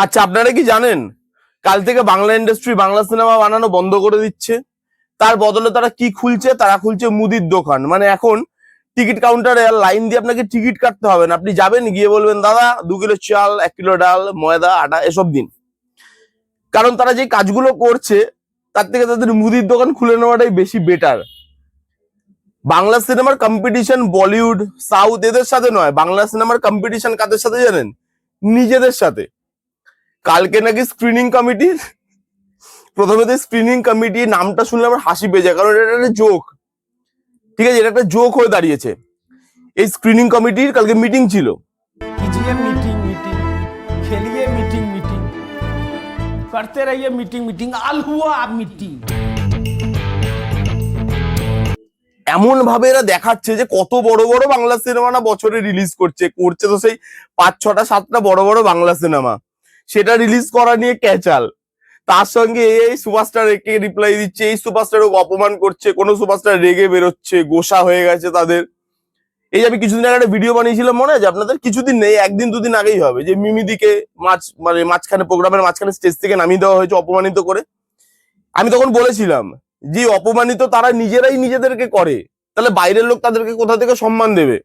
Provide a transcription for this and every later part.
আচ্ছা, আপনারা কি জানেন কাল থেকে বাংলা ইন্ডাস্ট্রি বাংলা সিনেমা বানানো বন্ধ করে দিচ্ছে? তার বদলে তারা কি খুলছে? তারা খুলছে মুদির দোকান। মানে এখন টিকিট কাউন্টারে লাইন দিয়ে আপনাকে টিকিট কাটতে হবে না, আপনি যাবেন গিয়ে বলবেন দাদা 2 কিলো চাল, 1 কিলো ডাল, ময়দা, আটা এসব দিন। কারণ তারা যে কাজগুলো করছে তার থেকে তাদের মুদির দোকান খুলে নেওয়াটাই বেশি বেটার। বাংলা সিনেমার কম্পিটিশন বলিউড, সাউথ এদের সাথে নয়, বাংলা সিনেমার কম্পিটিশন কাদের সাথে জানেন? নিজেদের সাথে। কালকে নাকি স্ক্রিনিং কমিটি, প্রথমে তো স্ক্রিনিং কমিটি নামটা শুনলে আমার হাসি পেয়ে যায়, কারণ এটা একটা জোক। ঠিক আছে, এটা একটা জোক হয়ে দাঁড়িয়েছে। এই স্ক্রিনিং কমিটির কালকে মিটিং ছিল। कीजिए मीटिंग मीटिंग, खेलिए मीटिंग मीटिंग, करते रहिए मीटिंग मीटिंग, आल हुआ मीटिंग। এমন ভাবে এরা দেখাচ্ছে যে কত বড় বড় বাংলা সিনেমা না বছরে রিলিজ করছে করছে তো সেই 5, 6, 7টা বড় বড় বাংলা সিনেমা, সেটা রিলিজ করা নিয়ে ক্যাচাল। তার সঙ্গে এই সুপারস্টার একে রিপ্লাই দিচ্ছে, এই সুপারস্টার অপমান করছে, কোন সুপারস্টার রেগে বেরোচ্ছে, গোসা হয়ে গেছে তাদের। এই যে আমি কিছুদিন আগে একটা ভিডিও বানিয়েছিলাম, মনে আছে আপনাদের? কিছুদিন নেই, 1 দিন 2 দিন আগেই হবে, যে মিমিদিকে মাঝখানে প্রোগ্রামের মাঝখানে স্টেজ থেকে নামিয়ে দেওয়া হয়েছে অপমানিত করে। আমি তখন বলেছিলাম যে অপমানিত তারা নিজেরাই নিজেদেরকে করে, তাহলে বাইরের লোক তাদেরকে কোথা থেকে সম্মান দেবে?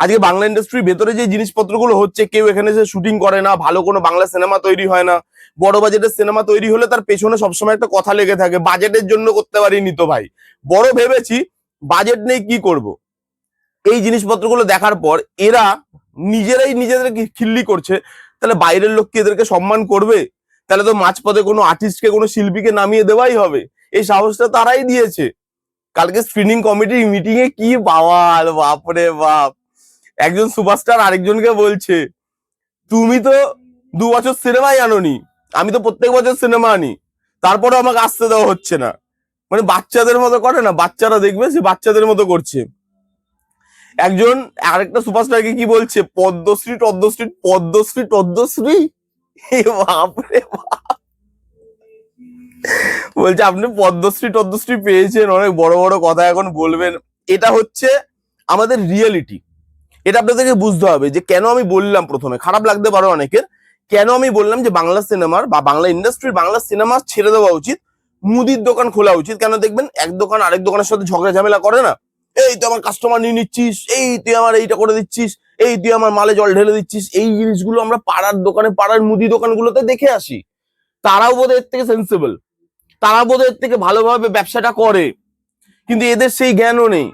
আজকে বাংলা ইন্ডাস্ট্রির ভেতরে যে জিনিসপত্রগুলো হচ্ছে, কেউ এখানে এসে শুটিং করে না, ভালো কোনো বাংলা সিনেমা তৈরি হয় না। বড় বাজেটের সিনেমা তৈরি হলে তার পেছনে সবসময় একটা কথা লেগে থাকে, বাজেটের জন্য করতে পারিনি তো ভাই। বড় ভেবেছি, বাজেট নেই কি করব। এই জিনিসপত্রগুলো দেখার পর এরা নিজেরাই নিজেদেরকে খিল্লি করছে, তাহলে বাইরের লোক কি এদেরকে সম্মান করবে? তাহলে তো মাঝপথে কোনো আর্টিস্টকে, কোনো শিল্পীকে নামিয়ে দেওয়াই হবে। এই সাহসটা তারাই দিয়েছে। কালকে স্ক্রিনিং কমিটির মিটিং এ কি বাওয়াল, বাপরে বাপ। একজন সুপারস্টার আরেকজনকে বলছে, তুমি তো 2 বছর সিনেমাই আনোনি, আমি তো প্রত্যেক বছর সিনেমা আনি, তারপরে আমাকে আসতে দেওয়া হচ্ছে না। মানে বাচ্চাদের মতো করে না, বাচ্চারা দেখবে সে বাচ্চাদের মতো করছে। একজন আরেকটা সুপারস্টারকে কি বলছে, পদ্মশ্রী টদ্মশ্রী, পদ্মশ্রী টদ্মশ্রী, বাপরে বাপ। বলছে আপনি পদ্মশ্রী টদ্মশ্রী পেয়েছেন, অনেক বড় বড় কথা এখন বলবেন। এটা হচ্ছে আমাদের রিয়েলিটি। এটা আপনাদেরকে বুঝতে হবে যে কেন আমি বললাম, প্রথমে খারাপ লাগতে পারো অনেকের, কেন আমি বললাম যে বাংলা সিনেমার বা বাংলা ইন্ডাস্ট্রির বাংলা সিনেমা ছেড়ে দেওয়া উচিত, মুদির দোকান খোলা উচিত। কেন দেখবেন এক দোকান আরেক দোকানের সাথে ঝগড়া ঝামেলা করে না, এই তুই আমার কাস্টমার নিয়ে নিচ্ছিস, এই তুই আমার এইটা করে দিচ্ছিস, এই তুই আমার মালে জল ঢেলে দিচ্ছিস। এই জিনিসগুলো আমরা পাড়ার দোকানে, পাড়ার মুদি দোকানগুলোতে দেখে আসি। তারাও বোধ এর থেকে সেন্সিবল, তারা বোধ এর থেকে ভালোভাবে ব্যবসাটা করে, কিন্তু এদের সেই জ্ঞানও নেই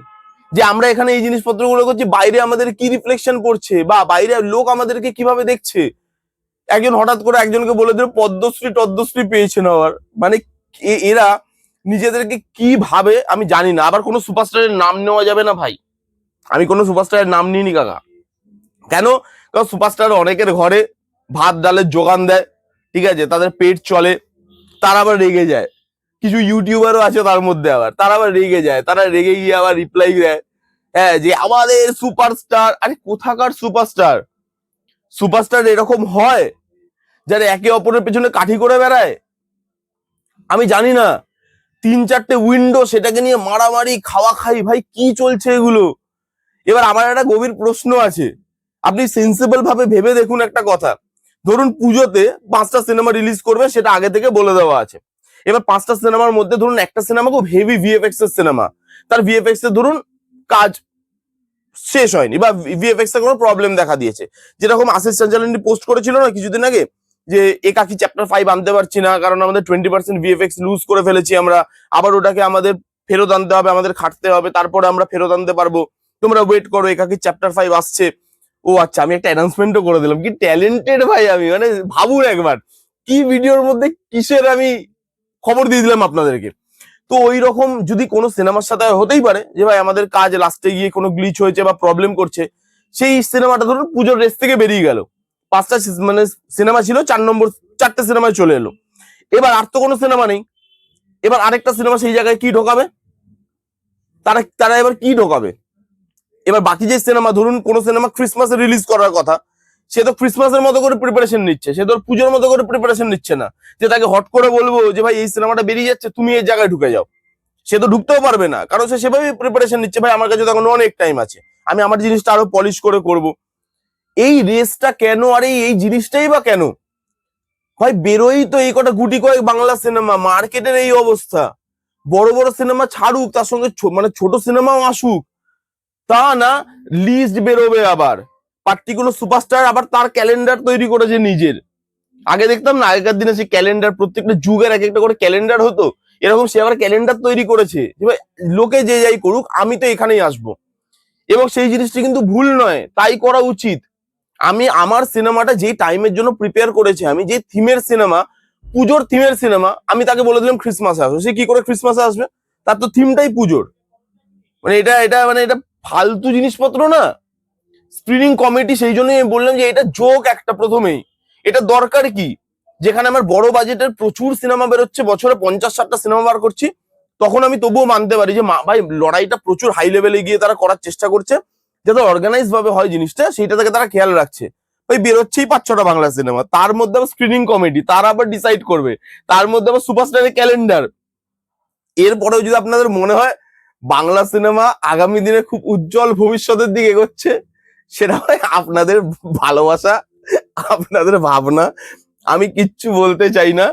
যে আমরা এখানে এই জিনিসপত্রগুলো করছি, বাইরে আমাদের কি রিফ্লেকশন পড়ছে বা বাইরে লোক আমাদেরকে কিভাবে দেখছে। একজন হঠাৎ করে একজনকে বলে দিল পদ্মশ্রী টদ্মশ্রী পেয়েছেন, আবার মানে এরা নিজেদেরকে কি ভাবে আমি জানি না। আবার কোনো সুপারস্টারের নাম নেওয়া যাবে না ভাই, আমি কোনো সুপারস্টারের নাম নিইনি কাকা। কেন? কারণ সুপারস্টার অনেকের ঘরে ভাত ডালের যোগান দেয়, ঠিক আছে, তাদের পেট চলে, তারা আবার রেগে যায়। কিছু ইউটিউবারও আছে তার মধ্যে, আবার তারা আবার রেগে যায়, তারা রেগে গিয়ে আবার রিপ্লাই দেয়, হ্যাঁ, যে আমাদের সুপারস্টার। আরে কোথাকার সুপারস্টার? সুপারস্টার এরকম হয় যারা একে অপরের পেছনে কাঠি করে বেড়ায়? আমি জানি না। 3-4টে উইন্ডো, সেটাকে নিয়ে মারামারি, খাওয়া খাই, ভাই কি চলছে এগুলো? এবার আমার একটা গভীর প্রশ্ন আছে, আপনি সেন্সিবল ভাবে ভেবে দেখুন একটা কথা। ধরুন পুজোতে 5টা সিনেমা রিলিজ করবে, সেটা আগে থেকে বলে দেওয়া আছে। এবার 5টা সিনেমার মধ্যে ধরুন একটা সিনেমা খুব হেভি ভিএফএক্স এর সিনেমা, তার ভিএফএক্স এর ধরুন কাজ শেষ হয়নি বা ভিএফএক্স এর কোনো প্রবলেম দেখা দিয়েছে। যেরকম আশিস চাঞ্চলানি পোস্ট করেছিল না কিছুদিন আগে, যে একাকি চ্যাপ্টার 5 আনতে পারছি না কারণ আমাদের 20% ভিএফএক্স লুজ করে ফেলেছি আমরা, আবার ওটাকে আমাদের ফেরত আনতে হবে, আমাদের খাটতে হবে, তারপরে আমরা ফেরত আনতে পারবো, তোমরা ওয়েট করো, একাকি চ্যাপ্টার 5 আসছে। ও আচ্ছা, আমি একটা অ্যানাউন্সমেন্টও করে দিলাম, কি ট্যালেন্টেড ভাই আমি। মানে ভাবুন একবার, কি ভিডিওর মধ্যে কিসের আমি খবর দিয়ে দিলাম আপনাদেরকে। তো ওই রকম যদি কোনো সিনেমার সাথে হতেই পারে যে ভাই আমাদের কাজ লাস্টে গিয়ে কোনো গ্লিচ হয়েছে বা প্রবলেম করছে, সেই সিনেমাটা ধরুন পুজোর রেস থেকে বেরিয়ে গেল, 5টা মানে সিনেমা ছিল, 4 নম্বর 4টে সিনেমায় চলে এলো, এবার আর তো কোনো সিনেমা নেই। এবার আরেকটা সিনেমা সেই জায়গায় কি ঢোকাবে? তারা তারা এবার কি ঢোকাবে? এবার বাকি যে সিনেমা, ধরুন কোনো সিনেমা ক্রিসমাসে রিলিজ করার কথা, সে তো ক্রিসমাসের মতো করে প্রিপারেশন নিচ্ছে, সে তো পুজোর মতো করে প্রিপারেশন নিচ্ছে না, যে তাকে হট করে বলবো যে ভাই এই সিনেমাটা বেরিয়ে যাচ্ছে, তুমি এই জায়গায় ঢুকে যাও। সে তো ঢুকতেও পারবে না, কারণ সে সেভাবেই প্রিপারেশন নিচ্ছে, ভাই আমার কাছে তখন অনেক টাইম আছে, আমি আমার জিনিসটা আরো পলিশ করে করব। এই রেসটা কেন? আর এই জিনিসটাই বা কেন? ভাই বেরোই তো এই কটা গুটি কয়েক বাংলা সিনেমা, মার্কেটের এই অবস্থা। বড় বড় সিনেমা ছাড়ুক, তার সঙ্গে মানে ছোট সিনেমাও আসুক, তা না লিস্ট বেরোবে আবার পার্টিকুলার সুপারস্টার, আবার তার ক্যালেন্ডার তৈরি করেছে নিজের। আগে দেখতাম না, আগেকার দিনে সেই ক্যালেন্ডার, প্রত্যেকটা যুগের এক একটা করে ক্যালেন্ডার হতো, এরকম সে আবার ক্যালেন্ডার তৈরি করেছে যে ভাই লোকে যে যাই করুক আমি তো এখানেই আসবো। এবং সেই জিনিসটা কিন্তু ভুল নয়, তাই করা উচিত। আমি আমার সিনেমাটা যেই টাইমের জন্য প্রিপেয়ার করেছি, আমি যে থিমের সিনেমা, পুজোর থিমের সিনেমা, আমি তাকে বলে দিলাম ক্রিসমাসে আসবে, সে কি করে ক্রিসমাসে আসবে? তার তো থিমটাই পুজোর। মানে এটা ফালতু জিনিসপত্র না। স্ক্রিনিং কমিটি, সেই জন্যই আমি বললাম যে এটা জোক একটা প্রথমেই। এটা দরকার কি? যেখানে আমার বড় বাজেটের প্রচুর সিনেমা বেরোচ্ছে, বছরে 50-60টা সিনেমা বার করছি, তখন আমি তবুও মানতে পারি যে ভাই লড়াইটা প্রচুর হাই লেভেলে গিয়ে তারা করার চেষ্টা করছে, যাতে অর্গানাইজ ভাবে হয় জিনিসটা, সেইটা থেকে তারা খেয়াল রাখছে। ওই বেরোচ্ছেই 5-6টা বাংলা সিনেমা, তার মধ্যে আবার স্ক্রিনিং কমিটি, তারা আবার ডিসাইড করবে, তার মধ্যে আবার সুপারস্টারের ক্যালেন্ডার। এরপরেও যদি আপনাদের মনে হয় বাংলা সিনেমা আগামী দিনে খুব উজ্জ্বল ভবিষ্যতের দিকে এগোচ্ছে, সেটা হয় আপনাদের ভালোবাসা, আপনাদের ভাবনা, আমি কিচ্ছু বলতে চাই না।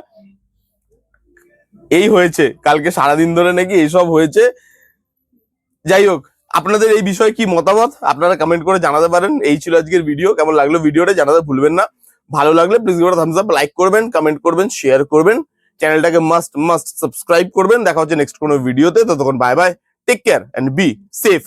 এই হয়েছে কালকে সারাদিন ধরে নাকি এইসব হয়েছে। যাই হোক, আপনাদের এই বিষয়ে কি মতামত আপনারা কমেন্ট করে জানাতে পারেন। এই ছিল আজকের ভিডিও, কেমন লাগলো ভিডিওটা জানাতে ভুলবেন না। ভালো লাগলে please give Thums up, like করবেন, কমেন্ট করবেন, শেয়ার করবেন, চ্যানেলটাকে মাস্ট সাবস্ক্রাইব করবেন। দেখা হচ্ছে নেক্সট কোনো ভিডিওতে, ততক্ষণ bye bye, take care and be safe.